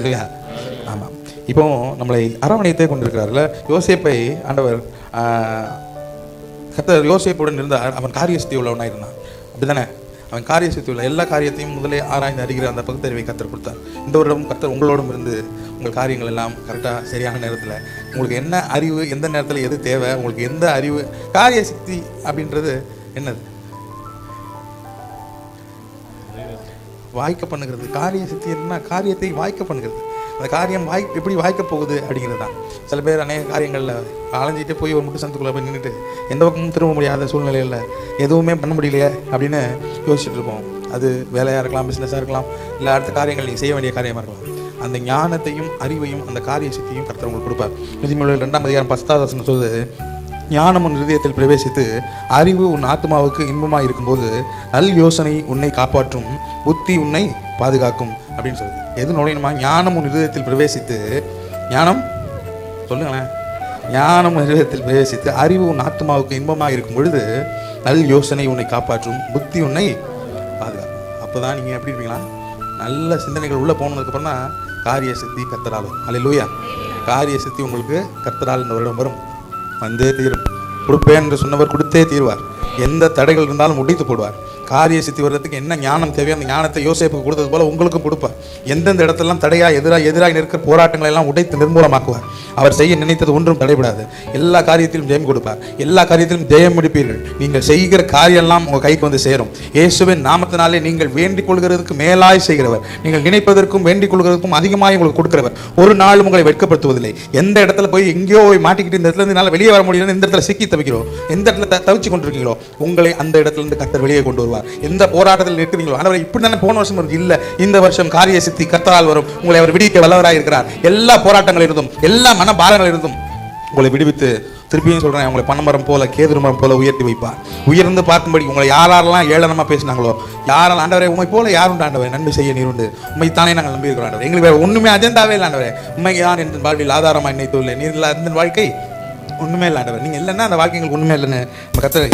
இல்லையா? ஆமாம். இப்போ நம்மளை அரவணைத்தே கொண்டிருக்கிறார்ல. யோசேப்பை ஆண்டவர் கர்த்தர் யோசேப்புடன் இருந்தார். அவன் காரியசித்தி உள்ளவனாக இருந்தான், அப்படிதானே? அவன் காரியசித்தி உள்ள எல்லா காரியத்தையும் முதலே ஆராய்ந்து அறிகிற அந்த பகுத்தறிவை கர்த்தர் கொடுத்தார். இந்த வருடம் கர்த்தர் உங்களோடும் இருந்து உங்கள் காரியங்கள் எல்லாம் கரெக்டாக சரியான நேரத்தில் உங்களுக்கு என்ன அறிவு, எந்த நேரத்தில் எது தேவை, உங்களுக்கு எந்த அறிவு. காரியசித்தி அப்படின்றது என்னது? வாய்க்க பண்ணுகிறது. காரியசித்தி என்ன? காரியத்தை வாய்க்க பண்ணுகிறது. அந்த காரியம் எப்படி வாய்க்க போகுது அப்படிங்கிறது தான். சில பேர் அநேக காரியங்களில் அலைஞ்சிட்டு போய் ஒரு முட்டு சந்துக்குள்ளே போய் நின்றுட்டு எந்த பக்கமும் திரும்ப முடியாத சூழ்நிலையில் எதுவுமே பண்ண முடியலையே அப்படின்னு யோசிச்சுட்டு இருக்கோம். அது வேலையாக இருக்கலாம், பிஸ்னஸாக இருக்கலாம், இல்லை அடுத்த காரியங்கள் நீங்கள் செய்ய வேண்டிய காரியமாக இருக்கலாம். அந்த ஞானத்தையும் அறிவையும் அந்த காரிய சக்தியும் கர்த்தர் உங்களுக்கு கொடுப்பார். நீதிமொழிகள் 2:10 சொல்லுது, ஞானம் உன் இருதயத்தில் பிரவேசித்து அறிவு உன் ஆத்மாவுக்கு இன்பமாக இருக்கும்போது நல் யோசனை உன்னை காப்பாற்றும், புத்தி உன்னை பாதுகாக்கும் அப்படின்னு சொல்லுது. எது நுழையணுமா? ஞானம் உன் இருதயத்தில் பிரவேசித்து, ஞானம் சொல்லுங்களேன், ஞானம் உன் இருதயத்தில் பிரவேசித்து அறிவு உன் ஆத்மாவுக்கு இன்பமாக இருக்கும் பொழுது நல் யோசனை உன்னை காப்பாற்றும், புத்தி உன்னை பாதுகாக்கும். அப்போ தான் நீங்கள் எப்படி இருப்பீங்களா? நல்ல சிந்தனைகள் உள்ளே போனதுக்கப்புறம் தான் காரிய சித்தி கர்த்தரால் வரும். அல்லேலூயா. காரிய சித்தி உங்களுக்கு கர்த்தரால் இந்த வருடம் வரும், வந்தே தீரும். கொடுப்பேன் என்று சொன்னவர் கொடுத்தே தீர்வார். எந்த தடைகள் இருந்தாலும் முடித்து போடுவார். காரிய சித்தி வர்றதுக்கு என்ன ஞானம் தேவையோ அந்த ஞானத்தை யோசேப்புக்கு கொடுத்தது போல உங்களுக்கும் கொடுப்பார். எந்தெந்த இடத்துலாம் தடையாக எதிராக நிற்கிற போராட்டங்களை எல்லாம் உடைத்து நிர்மூலமாக்குவார். அவர் செய்ய நினைத்தது ஒன்றும் தடைபடாது. எல்லா காரியத்திலும் ஜெயம் கொடுப்பார். எல்லா காரியத்திலும் ஜெயம் முடிப்பீர்கள். நீங்கள் செய்கிற காரியெல்லாம் உங்கள் கைக்கு வந்து சேரும். இயேசுவின் நாமத்தினாலே நீங்கள் வேண்டிக் கொள்கிறதுக்கு மேலாய் செய்கிறவர், நீங்கள் நினைப்பதற்கும் வேண்டிக் கொள்கிறதுக்கும் அதிகமாக உங்களுக்கு கொடுக்கிறவர். ஒரு நாள் உங்களை வெட்கப்படுத்துவதில்லை. எந்த இடத்துல போய் எங்கேயோ போய் மாட்டிக்கிட்டு இந்த இடத்துல இருந்து வெளியே வர முடியலன்னு இந்த இடத்துல சிக்கி தவிக்கிறோம், எந்த இடத்துல தவிச்சு கொண்டிருக்கீங்களோ உங்களை அந்த இடத்துல இருந்து கர்த்தர் வெளியே கொண்டு வருவார். எந்த போராட்டத்தில் இருக்கிறீங்களோ, ஆண்டவரே இப்படி தானே போன வருஷம் இருக்கு, இல்ல இந்த வருஷம் காரிய சித்தி கர்த்தரால் வரும். உங்களை அவர் விடுவிக்க வல்லவராக இருக்கிறார். எல்லா போராட்டங்கள் இருந்தும், எல்லா மன பாரங்கள் இருந்தும் உங்களை விடுவித்து, திருப்பியும் சொல்றேன், உங்களை பனைமரம் போல கேதுரு மரம் போல உயர்த்தி வைப்பார். உயர்ந்து பார்க்கும்படி உங்களை யாரெல்லாம் ஏளனமா பேசினாங்களோ, யாரெல்லாம் ஆண்டவரே உண்மை போல யாருண்டு ஆண்டவரே, நன்மை செய்ய நீருண்டு, உண்மைத்தானே நாங்கள் நம்பி இருக்கிறோம் ஆண்டவரே, எங்களுக்கு வேற ஒண்ணுமே அஜெண்டாவே இல்லை ஆண்டவரே, உண்மை யார் என் வாழ்வில் ஆதாரமா நினைத்துள்ள நீர் இல்ல அந்த வாழ்க்கை ஒண்ணுமே இல்லை ஆண்டவரே, நீங்க இல்லைன்னா அந்த வாழ்க்கை எங்களுக்கு ஒண்ணுமே இல்லைன்னு கர்த்தர்